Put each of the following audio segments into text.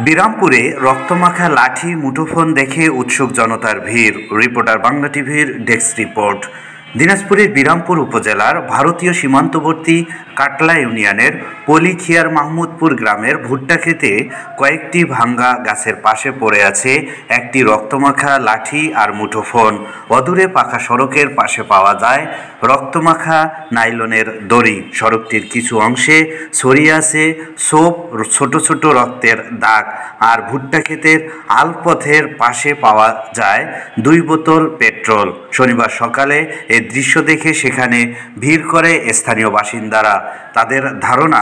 বিরামপুরে রক্তমাখা লাঠি মুঠোফোন দেখে উৎসুক জনতার ভিড়। রিপোর্টার বাংলা টিভির ডেস্ক রিপোর্ট। দিনাজপুরের বিরামপুর উপজেলার ভারতীয় সীমান্তবর্তী কাটলা ইউনিয়নের পলিখিয়ার মাহমুদপুর গ্রামের ভুট্টা খেতে কয়েকটি ভাঙ্গা গাছের পাশে পড়ে আছে একটি রক্তমাখা লাঠি আর মুঠোফোন। অদূরে পাকা সড়কের পাশে পাওয়া যায় রক্তমাখা নাইলনের দড়ি। সড়কটির কিছু অংশে ছড়িয়ে আছে ছোপ ছোট ছোট রক্তের দাগ। আর ভুট্টা ক্ষেতের আলপথের পাশে পাওয়া যায় 2 বোতল পেট্রোল। শনিবার সকালে এই দৃশ্য দেখে সেখানে ভিড় করে স্থানীয় বাসিন্দারা। তাদের ধারণা,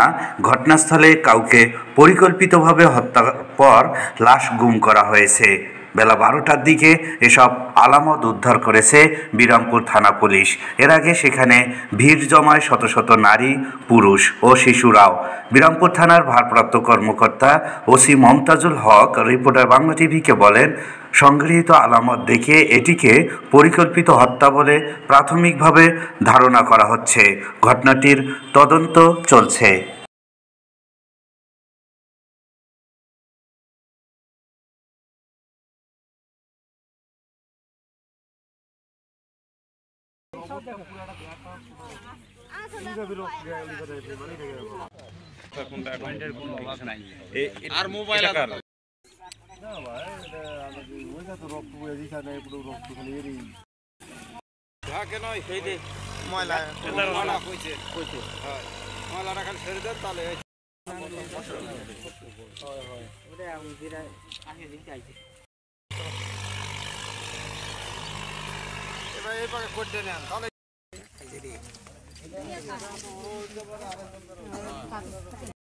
ঘটনাস্থলে কাউকে পরিকল্পিতভাবে হত্যার পর লাশ গুম করা হয়েছে। বেলা 12টার দিকে এসব আলামত উদ্ধার করেছে বিরামপুর থানা পুলিশ। এর আগে সেখানে ভিড় জমায় শত শত নারী, পুরুষ ও শিশুরাও। বিরামপুর থানার ভারপ্রাপ্ত কর্মকর্তা ওসি মমতাজুল হক রিপোর্টার বাংলা টিভিকে বলেন, সংগৃহীত আলামত দেখে এটিকে পরিকল্পিত হত্যা বলে প্রাথমিকভাবে ধারণা করা হচ্ছে। ঘটনাটির তদন্ত চলছে। আর মোবাইল